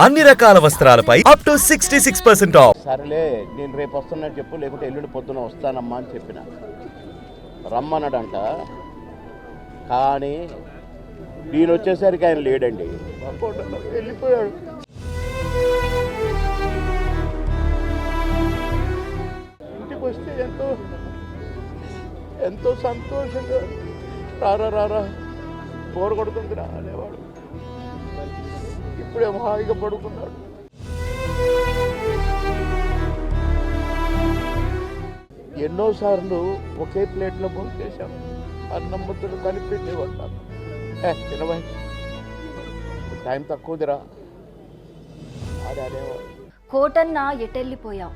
అన్ని రకాల వస్త్రాలపై up to 66% of. సరేలే, నేను రేపు వస్తున్నట్టు చెప్పు, లేకుంటే ఎల్లుండి పొద్దున వస్తానమ్మా అని చెప్పిన. రమ్మన్నాడంట, కానీ నేను వచ్చేసరికి ఆయన లేడండి, వెళ్ళిపోయాడు. ఇంటికి వస్తే ఎంతో సంతోషంగా రారా బోరు కొడుతుందిరా అనేవాడు. ఇప్పుడేమో హాయిగా పడుకున్నాడు. ఎన్నోసార్లు ఒకే ప్లేట్లో భోజనం చేశాం. అన్నం ముద్దలు కలిపి పడ్డాను. తినవా, టైం తక్కువదిరా అది అనేవాడు. కోటన్న ఎటెళ్ళిపోయావు?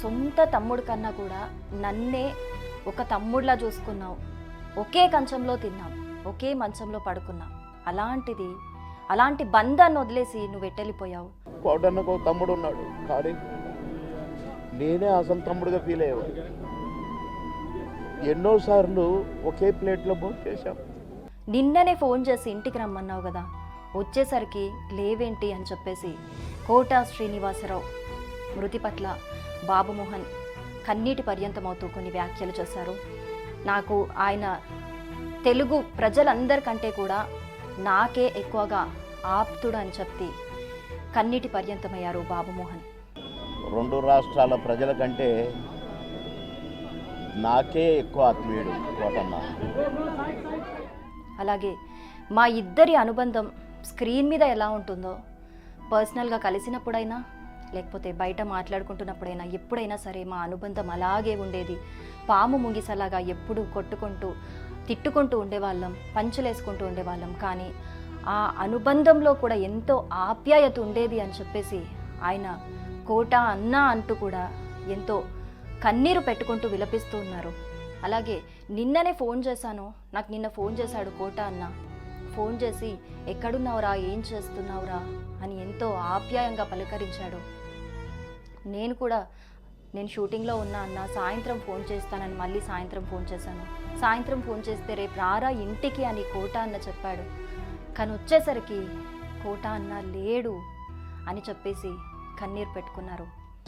సొంత తమ్ముడు కన్నా కూడా నన్నే ఒక తమ్ముడిలా చూసుకున్నావు. ఒకే కంచంలో తిన్నాం, ఒకే మంచంలో పడుకున్నాం. అలాంటి బంధాన్ని వదిలేసి నువ్వు ఎట్టెళ్ళిపోయావు. కోటన్నకు తమ్ముడు ఉన్నాడు, కానీ నేనే అసలు తమ్ముడుగా ఫీల్ అయ్యేవాడు. ఎన్నోసార్లు ఒకే ప్లేట్లో భోజనం చేశాం. నిన్ననే ఫోన్ చేసి ఇంటికి రమ్మన్నావు కదా, వచ్చేసరికి లేవేంటి అని చెప్పేసి కోట శ్రీనివాసరావు మృతి పట్ల బాబుమోహన్ కన్నీటి పర్యంతమవుతూ కొన్ని వ్యాఖ్యలు చేశారు. నాకు ఆయన తెలుగు ప్రజలందరికంటే కూడా నాకే ఎక్కువగా ఆప్తుడు అని చెప్పి కన్నీటి పర్యంతమయ్యారు బాబుమోహన్. రెండు రాష్ట్రాల ప్రజల కంటే నాకే ఎక్కువ ఆత్మీయుడు కోటన్న. అలాగే మా ఇద్దరి అనుబంధం స్క్రీన్ మీద ఎలా ఉంటుందో, పర్సనల్గా కలిసినప్పుడైనా లేకపోతే బయట మాట్లాడుకుంటున్నప్పుడైనా ఎప్పుడైనా సరే మా అనుబంధం అలాగే ఉండేది. పాము ముంగిసలాగా ఎప్పుడు కొట్టుకుంటూ తిట్టుకుంటూ ఉండేవాళ్ళం, పంచులేసుకుంటూ ఉండేవాళ్ళం. కానీ ఆ అనుబంధంలో కూడా ఎంతో ఆప్యాయత ఉండేది అని చెప్పేసి ఆయన కోట అన్న అంటూ కూడా ఎంతో కన్నీరు పెట్టుకుంటూ విలపిస్తూ ఉన్నారు. అలాగే నిన్ననే ఫోన్ చేశాను, నాకు నిన్న ఫోన్ చేశాడు కోట అన్న. ఫోన్ చేసి ఎక్కడున్నావురా, ఏం చేస్తున్నావురా అని ఎంతో ఆప్యాయంగా పలకరించాడు. నేను షూటింగ్లో ఉన్నా అన్న, సాయంత్రం ఫోన్ చేస్తానని మళ్ళీ సాయంత్రం ఫోన్ చేశాను. సాయంత్రం ఫోన్ చేస్తే రేపు రారా ఇంటికి అని కోట అన్న చెప్పాడు. కానీ వచ్చేసరికి కోట అన్న లేడు అని చెప్పేసి కన్నీరు పెట్టుకున్నారు.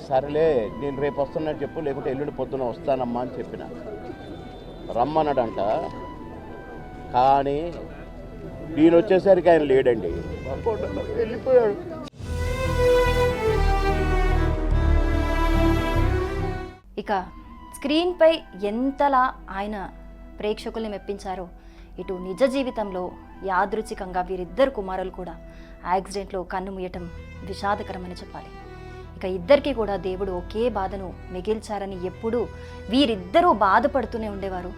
సరేలే, నేను రేపు వస్తున్నట్టు చెప్పు, లేకుంటే ఎల్లుండి పొద్దున వస్తానమ్మా అని చెప్పిన. రమ్మన్నాడంట, కానీ నేను వచ్చేసరికి ఆయన లేడండి, వెళ్ళిపోయాడు. ఇక స్క్రీన్పై ఎంతలా ఆయన ప్రేక్షకుల్ని మెప్పించారో, ఇటు నిజ జీవితంలో యాదృచ్ఛికంగా వీరిద్దరు కుమారులు కూడా యాక్సిడెంట్లో కన్ను మూయటం విషాదకరమని చెప్పాలి. ఇక ఇద్దరికి కూడా దేవుడు ఒకే బాధను మిగిల్చారని ఎప్పుడూ వీరిద్దరూ బాధపడుతూనే ఉండేవారు.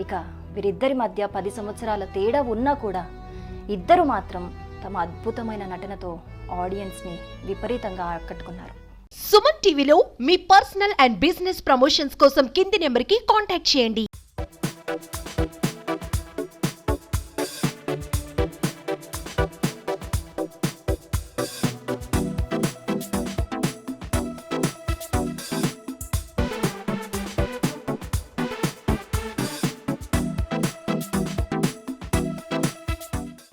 ఇక వీరిద్దరి మధ్య 10 సంవత్సరాల తేడా ఉన్నా కూడా ఇద్దరు మాత్రం తమ అద్భుతమైన నటనతో ఆడియన్స్ని విపరీతంగా ఆకట్టుకున్నారు. సుమన్ టీవీలో మీ పర్సనల్ అండ్ బిజినెస్ ప్రమోషన్స్ కోసం కింది నెంబర్కి కాంటాక్ట్ చేయండి.